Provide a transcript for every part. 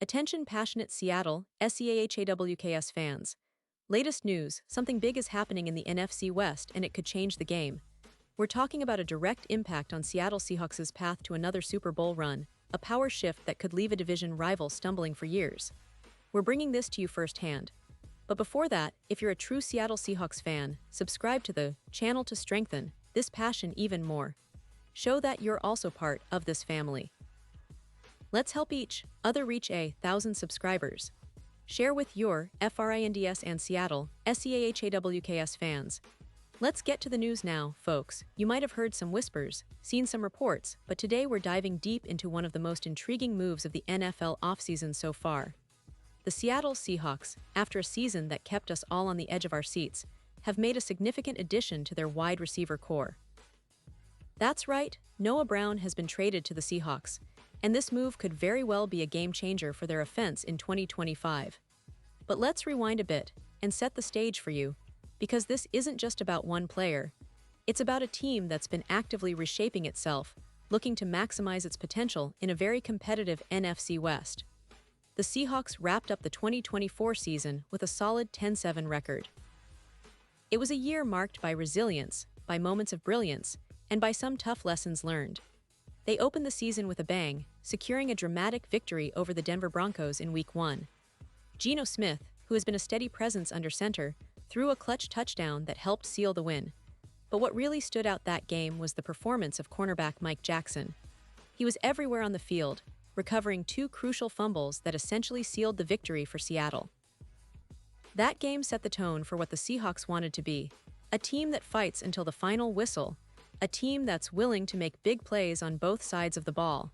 Attention passionate Seattle, SEAHAWKS fans. Latest news, something big is happening in the NFC West and it could change the game. We're talking about a direct impact on Seattle Seahawks' path to another Super Bowl run, a power shift that could leave a division rival stumbling for years. We're bringing this to you firsthand. But before that, if you're a true Seattle Seahawks fan, subscribe to the channel to strengthen this passion even more. Show that you're also part of this family. Let's help each other reach 1,000 subscribers. Share with your FRINDS and Seattle, SEAHAWKS fans. Let's get to the news now, folks. You might have heard some whispers, seen some reports, but today we're diving deep into one of the most intriguing moves of the NFL offseason so far. The Seattle Seahawks, after a season that kept us all on the edge of our seats, have made a significant addition to their wide receiver core. That's right, Noah Brown has been traded to the Seahawks, and this move could very well be a game-changer for their offense in 2025. But let's rewind a bit and set the stage for you, because this isn't just about one player. It's about a team that's been actively reshaping itself, looking to maximize its potential in a very competitive NFC West. The Seahawks wrapped up the 2024 season with a solid 10-7 record. It was a year marked by resilience, by moments of brilliance, and by some tough lessons learned. They opened the season with a bang, securing a dramatic victory over the Denver Broncos in Week 1. Geno Smith, who has been a steady presence under center, threw a clutch touchdown that helped seal the win. But what really stood out that game was the performance of cornerback Mike Jackson. He was everywhere on the field, recovering two crucial fumbles that essentially sealed the victory for Seattle. That game set the tone for what the Seahawks wanted to be, a team that fights until the final whistle, a team that's willing to make big plays on both sides of the ball.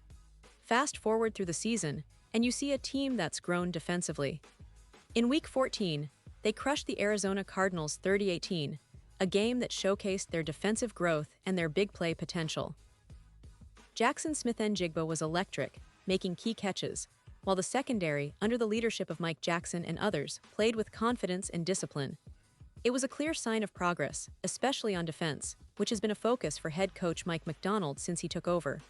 Fast forward through the season, and you see a team that's grown defensively. In Week 14, they crushed the Arizona Cardinals 30-18, a game that showcased their defensive growth and their big play potential. Jackson Smith-Njigba was electric, making key catches, while the secondary, under the leadership of Mike Jackson and others, played with confidence and discipline. It was a clear sign of progress, especially on defense, which has been a focus for head coach Mike Macdonald since he took over.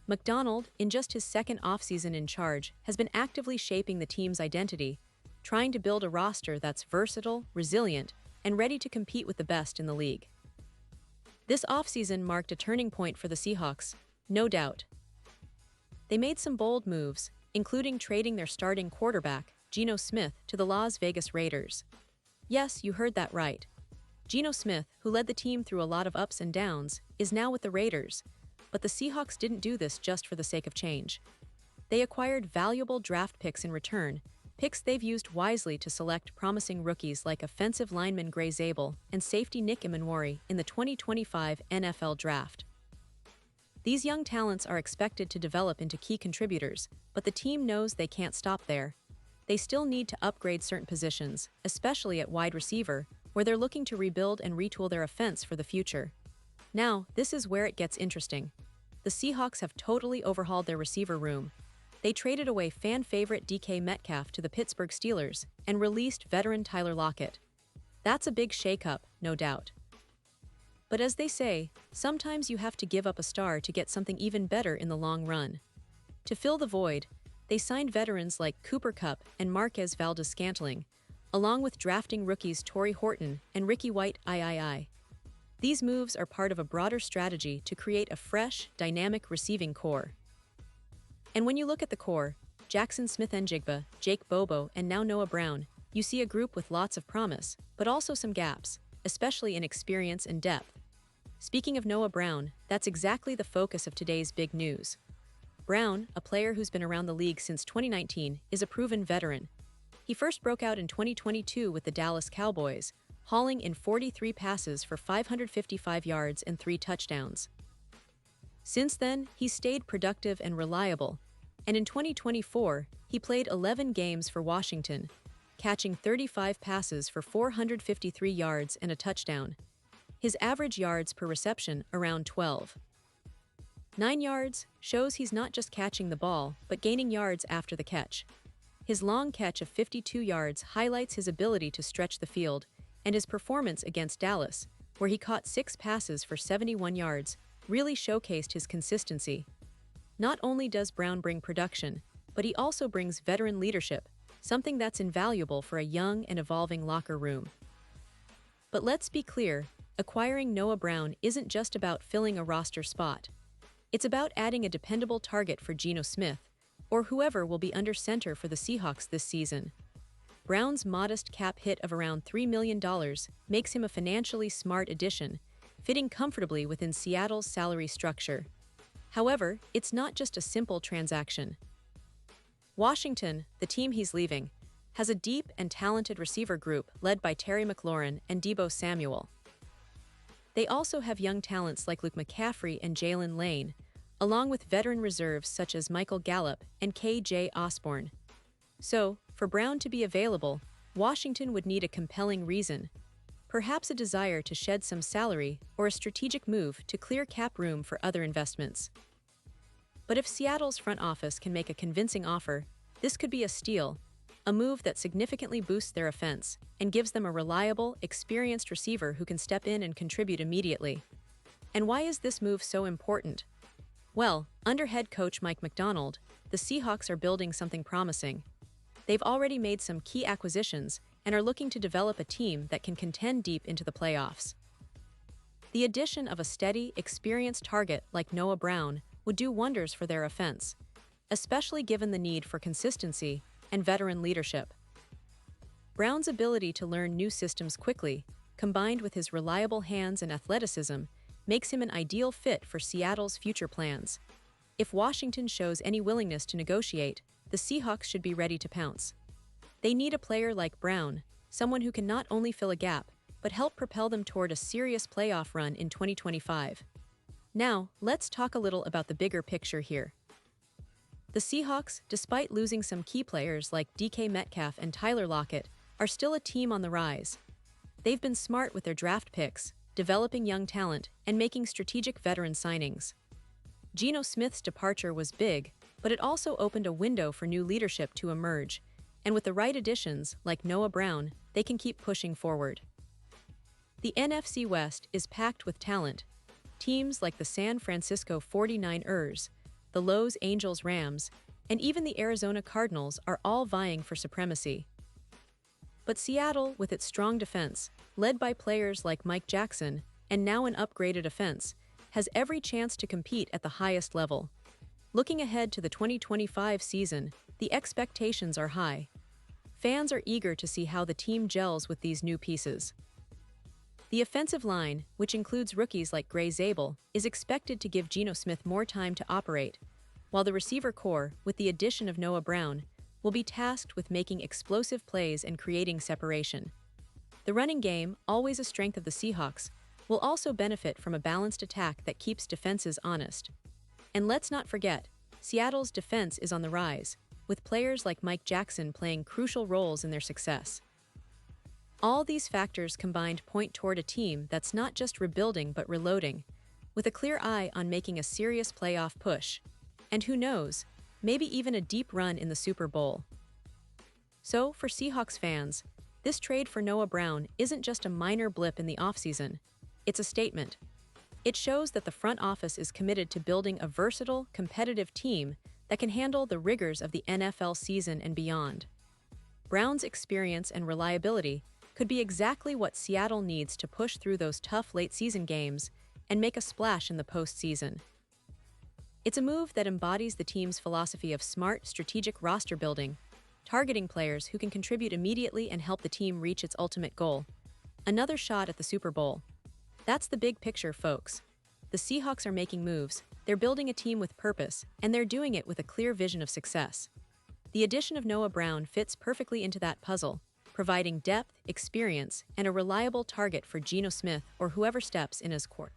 Macdonald, in just his second offseason in charge, has been actively shaping the team's identity, trying to build a roster that's versatile, resilient, and ready to compete with the best in the league. This offseason marked a turning point for the Seahawks, no doubt. They made some bold moves, including trading their starting quarterback, Geno Smith, to the Las Vegas Raiders. Yes, you heard that right. Geno Smith, who led the team through a lot of ups and downs, is now with the Raiders. But the Seahawks didn't do this just for the sake of change. They acquired valuable draft picks in return, picks they've used wisely to select promising rookies like offensive lineman Gray Zabel and safety Nick Emanwari in the 2025 NFL Draft. These young talents are expected to develop into key contributors, but the team knows they can't stop there. They still need to upgrade certain positions, especially at wide receiver, where they're looking to rebuild and retool their offense for the future. Now, this is where it gets interesting. The Seahawks have totally overhauled their receiver room. They traded away fan favorite DK Metcalf to the Pittsburgh Steelers and released veteran Tyler Lockett. That's a big shakeup, no doubt. But as they say, sometimes you have to give up a star to get something even better in the long run. To fill the void, they signed veterans like Cooper Kupp and Marquez Valdes-Scantling, along with drafting rookies Torrey Horton and Ricky White III. These moves are part of a broader strategy to create a fresh, dynamic receiving core. And when you look at the core, Jackson Smith-Njigba, Jake Bobo, and now Noah Brown, you see a group with lots of promise, but also some gaps, especially in experience and depth. Speaking of Noah Brown, that's exactly the focus of today's big news. Brown, a player who's been around the league since 2019, is a proven veteran. He first broke out in 2022 with the Dallas Cowboys, hauling in 43 passes for 555 yards and 3 touchdowns. Since then, he's stayed productive and reliable, and in 2024, he played 11 games for Washington, catching 35 passes for 453 yards and a touchdown. His average yards per reception around 12. 9 yards shows he's not just catching the ball, but gaining yards after the catch. His long catch of 52 yards highlights his ability to stretch the field, and his performance against Dallas, where he caught 6 passes for 71 yards, really showcased his consistency. Not only does Brown bring production, but he also brings veteran leadership, something that's invaluable for a young and evolving locker room. But let's be clear, acquiring Noah Brown isn't just about filling a roster spot. It's about adding a dependable target for Geno Smith, or whoever will be under center for the Seahawks this season. Brown's modest cap hit of around $3 million makes him a financially smart addition, fitting comfortably within Seattle's salary structure. However, it's not just a simple transaction. Washington, the team he's leaving, has a deep and talented receiver group led by Terry McLaurin and Deebo Samuel. They also have young talents like Luke McCaffrey and Jalen Lane, along with veteran reserves such as Michael Gallup and KJ Osborne. So, for Brown to be available, Washington would need a compelling reason, perhaps a desire to shed some salary or a strategic move to clear cap room for other investments. But if Seattle's front office can make a convincing offer, this could be a steal, a move that significantly boosts their offense and gives them a reliable, experienced receiver who can step in and contribute immediately. And why is this move so important? Well, under head coach Mike Macdonald, the Seahawks are building something promising. They've already made some key acquisitions and are looking to develop a team that can contend deep into the playoffs. The addition of a steady, experienced target like Noah Brown would do wonders for their offense, especially given the need for consistency and veteran leadership. Brown's ability to learn new systems quickly, combined with his reliable hands and athleticism, makes him an ideal fit for Seattle's future plans. If Washington shows any willingness to negotiate, the Seahawks should be ready to pounce. They need a player like Brown, someone who can not only fill a gap, but help propel them toward a serious playoff run in 2025. Now, let's talk a little about the bigger picture here. The Seahawks, despite losing some key players like DK Metcalf and Tyler Lockett, are still a team on the rise. They've been smart with their draft picks, developing young talent, and making strategic veteran signings. Geno Smith's departure was big, but it also opened a window for new leadership to emerge, and with the right additions, like Noah Brown, they can keep pushing forward. The NFC West is packed with talent. Teams like the San Francisco 49ers, the Los Angeles Rams, and even the Arizona Cardinals are all vying for supremacy. But Seattle, with its strong defense, led by players like Mike Jackson, and now an upgraded offense, has every chance to compete at the highest level. Looking ahead to the 2025 season, the expectations are high. Fans are eager to see how the team gels with these new pieces. The offensive line, which includes rookies like Gray Zabel, is expected to give Geno Smith more time to operate, while the receiver core, with the addition of Noah Brown, will be tasked with making explosive plays and creating separation. The running game, always a strength of the Seahawks, will also benefit from a balanced attack that keeps defenses honest. And let's not forget, Seattle's defense is on the rise, with players like Mike Jackson playing crucial roles in their success. All these factors combined point toward a team that's not just rebuilding but reloading, with a clear eye on making a serious playoff push. And who knows, maybe even a deep run in the Super Bowl. So, for Seahawks fans, this trade for Noah Brown isn't just a minor blip in the offseason, it's a statement. It shows that the front office is committed to building a versatile, competitive team that can handle the rigors of the NFL season and beyond. Brown's experience and reliability could be exactly what Seattle needs to push through those tough late-season games and make a splash in the postseason. It's a move that embodies the team's philosophy of smart, strategic roster building, targeting players who can contribute immediately and help the team reach its ultimate goal: another shot at the Super Bowl. That's the big picture, folks. The Seahawks are making moves, they're building a team with purpose, and they're doing it with a clear vision of success. The addition of Noah Brown fits perfectly into that puzzle, providing depth, experience, and a reliable target for Geno Smith or whoever steps in his court.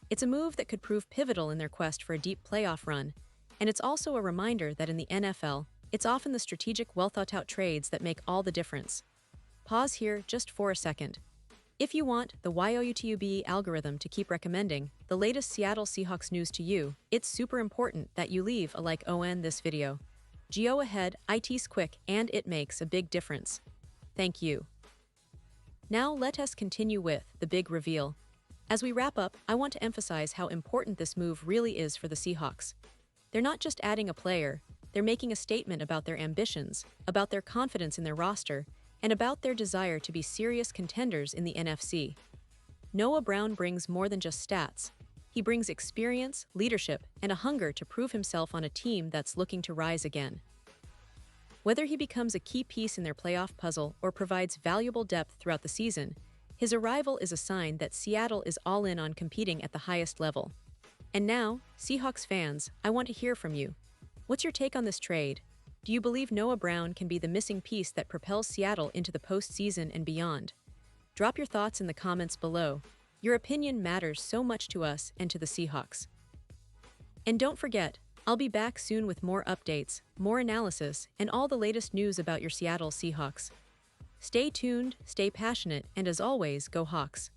It's a move that could prove pivotal in their quest for a deep playoff run, and it's also a reminder that in the NFL, it's often the strategic, well-thought-out trades that make all the difference. Pause here just for a second. If you want the YouTube algorithm to keep recommending the latest Seattle Seahawks news to you, it's super important that you leave a like on this video. Go ahead, it's quick and it makes a big difference. Thank you. Now let us continue with the big reveal. As we wrap up, I want to emphasize how important this move really is for the Seahawks. They're not just adding a player, they're making a statement about their ambitions, about their confidence in their roster, and about their desire to be serious contenders in the NFC. Noah Brown brings more than just stats. He brings experience, leadership, and a hunger to prove himself on a team that's looking to rise again. Whether he becomes a key piece in their playoff puzzle or provides valuable depth throughout the season, his arrival is a sign that Seattle is all in on competing at the highest level. And now, Seahawks fans, I want to hear from you. What's your take on this trade? Do you believe Noah Brown can be the missing piece that propels Seattle into the postseason and beyond? Drop your thoughts in the comments below. Your opinion matters so much to us and to the Seahawks. And don't forget, I'll be back soon with more updates, more analysis, and all the latest news about your Seattle Seahawks. Stay tuned, stay passionate, and as always, go Hawks.